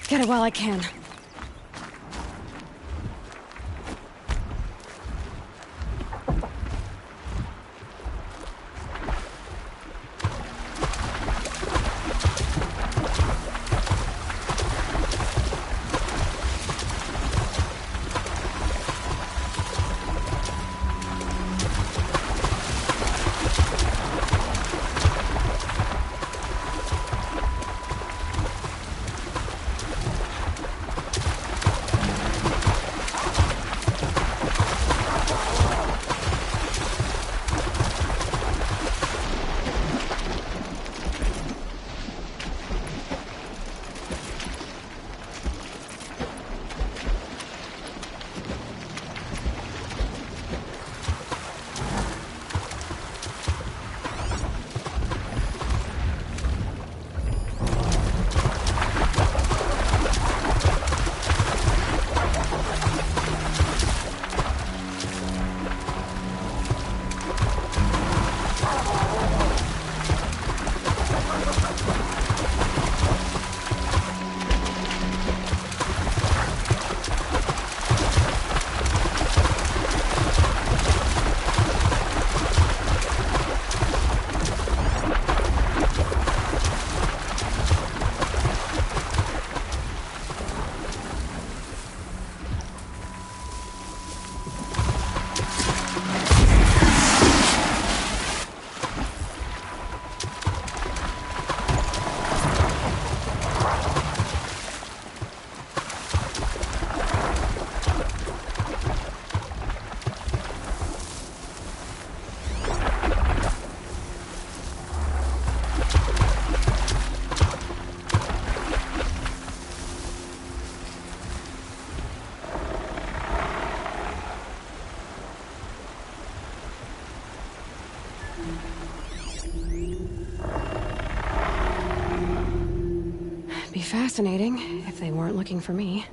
Get it while I can. Be fascinating if they weren't looking for me.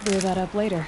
Clear that up later.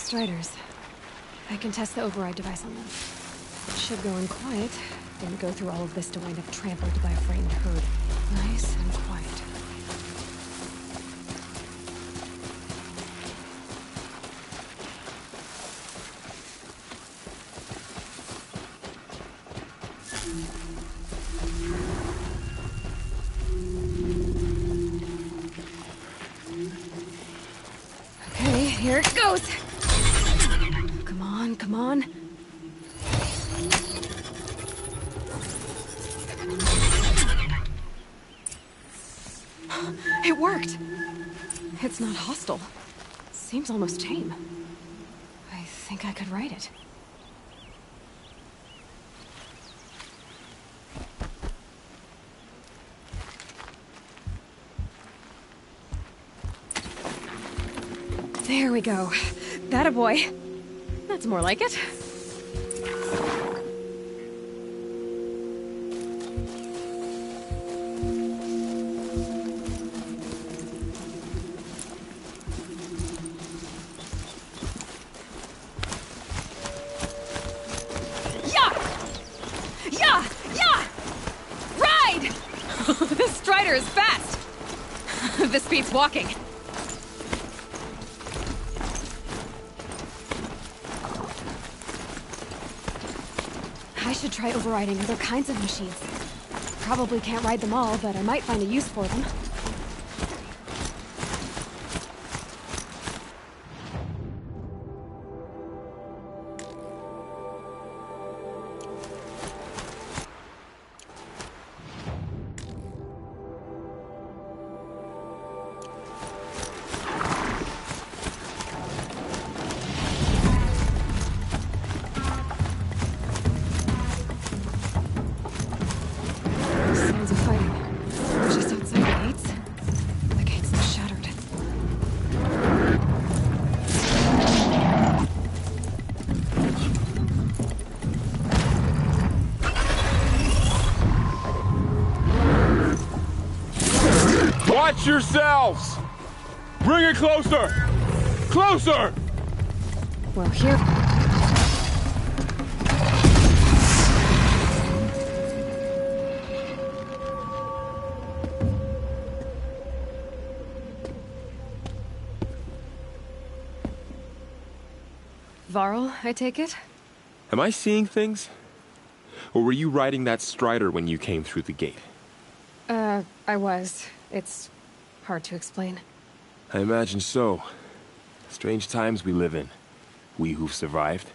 Striders. I can test the override device on them. It should go in quiet. Didn't go through all of this to wind up trampled by a frightened herd. Nice and quiet. Okay, here it goes. Come on, come on. It worked! It's not hostile. Seems almost tame. I think I could ride it. There we go. That a boy. That's more like it. This Strider is fast! This beats walking. I should try overriding other kinds of machines. Probably can't ride them all, but I might find a use for them. Watch yourselves! Bring it closer! Closer! Well, here... Varl, I take it? Am I seeing things? Or were you riding that Strider when you came through the gate? I was. It's hard to explain. I imagine so. Strange times we live in. We who've survived.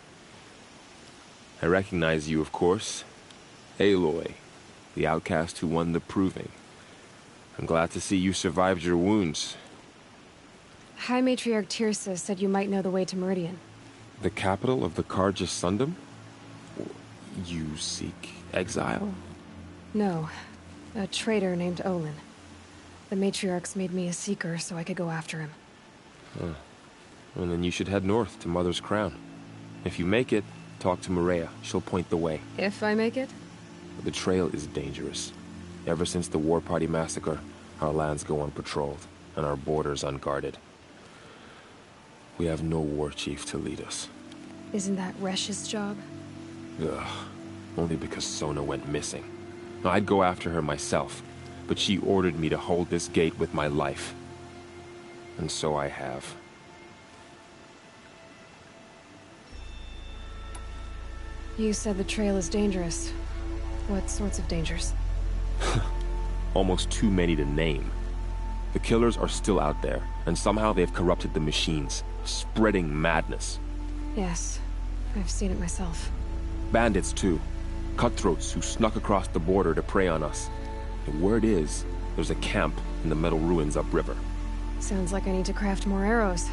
I recognize you, of course. Aloy, the outcast who won the proving. I'm glad to see you survived your wounds. High Matriarch Tirsa said you might know the way to Meridian. The capital of the Carja Sundom? You seek exile? No. A traitor named Olin. The Matriarchs made me a seeker so I could go after him. Huh. Well, then you should head north to Mother's Crown. If you make it, talk to Maria. She'll point the way. If I make it? The trail is dangerous. Ever since the War Party massacre, our lands go unpatrolled, and our borders unguarded. We have no war chief to lead us. Isn't that Resh's job? Ugh. Only because Sona went missing. I'd go after her myself, but she ordered me to hold this gate with my life. And so I have. You said the trail is dangerous. What sorts of dangers? Almost too many to name. The killers are still out there, and somehow they've corrupted the machines, spreading madness. Yes, I've seen it myself. Bandits, too. Cutthroats who snuck across the border to prey on us. The word is, there's a camp in the metal ruins upriver. Sounds like I need to craft more arrows.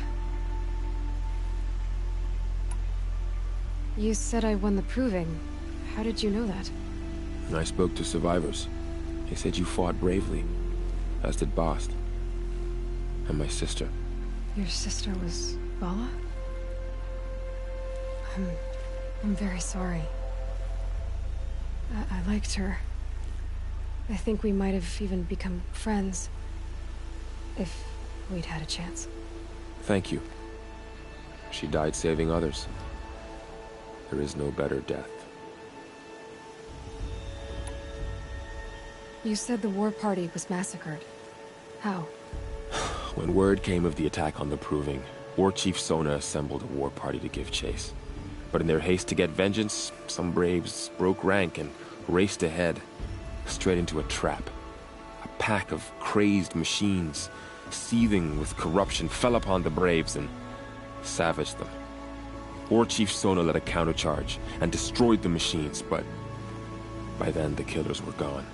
You said I won the proving. How did you know that? I spoke to survivors. They said you fought bravely, as did Bast. And my sister. Your sister was Vala? I'm very sorry. I liked her. I think we might have even become friends. If we'd had a chance. Thank you. She died saving others. There is no better death. You said the war party was massacred. How? When word came of the attack on the Proving, War Chief Sona assembled a war party to give chase. But in their haste to get vengeance, some braves broke rank and raced ahead, straight into a trap. A pack of crazed machines, seething with corruption, fell upon the braves and savaged them. War Chief Sona led a countercharge and destroyed the machines, but by then the killers were gone,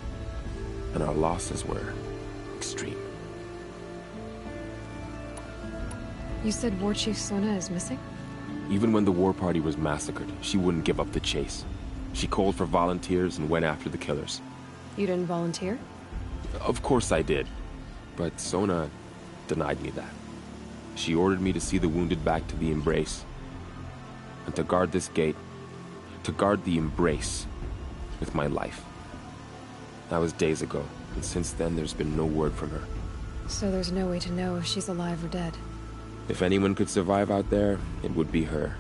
and our losses were extreme. You said War Chief Sona is missing? Even when the war party was massacred, she wouldn't give up the chase. She called for volunteers and went after the killers. You didn't volunteer? Of course I did, but Sona denied me that. She ordered me to see the wounded back to the Embrace, and to guard this gate, to guard the Embrace with my life. That was days ago, and since then there's been no word from her. So there's no way to know if she's alive or dead. If anyone could survive out there, it would be her.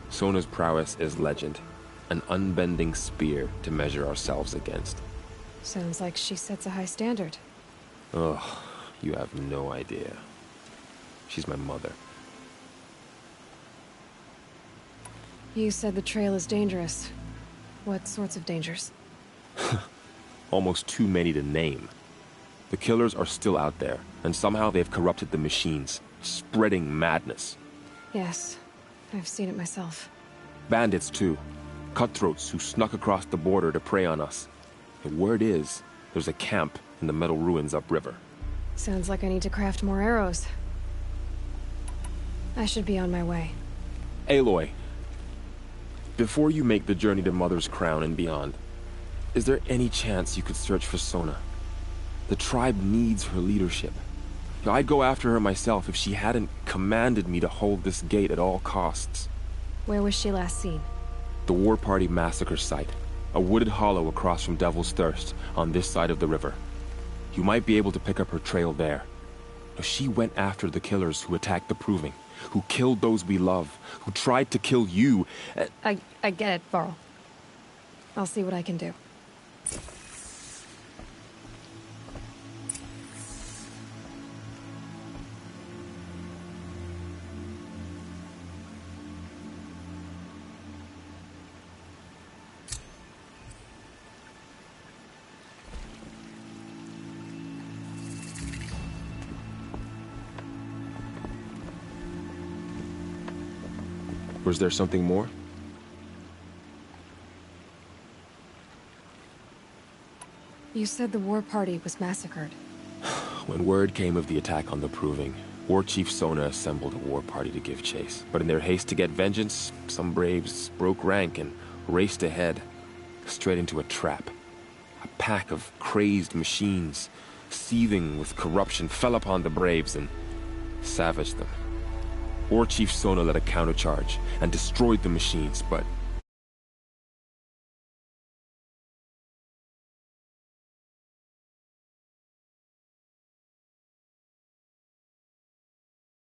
Sona's prowess is legend, an unbending spear to measure ourselves against. Sounds like she sets a high standard. Ugh, you have no idea. She's my mother. You said the trail is dangerous. What sorts of dangers? Almost too many to name. The killers are still out there, and somehow they've corrupted the machines, spreading madness. Yes, I've seen it myself. Bandits, too. Cutthroats who snuck across the border to prey on us. The word is, there's a camp in the metal ruins upriver. Sounds like I need to craft more arrows. I should be on my way. Aloy, before you make the journey to Mother's Crown and beyond, is there any chance you could search for Sona? The tribe needs her leadership. I'd go after her myself if she hadn't commanded me to hold this gate at all costs. Where was she last seen? The War Party massacre site. A wooded hollow across from Devil's Thirst, on this side of the river. You might be able to pick up her trail there. She went after the killers who attacked the Proving, who killed those we love, who tried to kill you. I get it, Varl. I'll see what I can do. Was there something more? You said the war party was massacred. When word came of the attack on the Proving, War Chief Sona assembled a war party to give chase. But in their haste to get vengeance, some braves broke rank and raced ahead, straight into a trap. A pack of crazed machines, seething with corruption, fell upon the braves and savaged them. War Chief Sona led a countercharge and destroyed the machines, but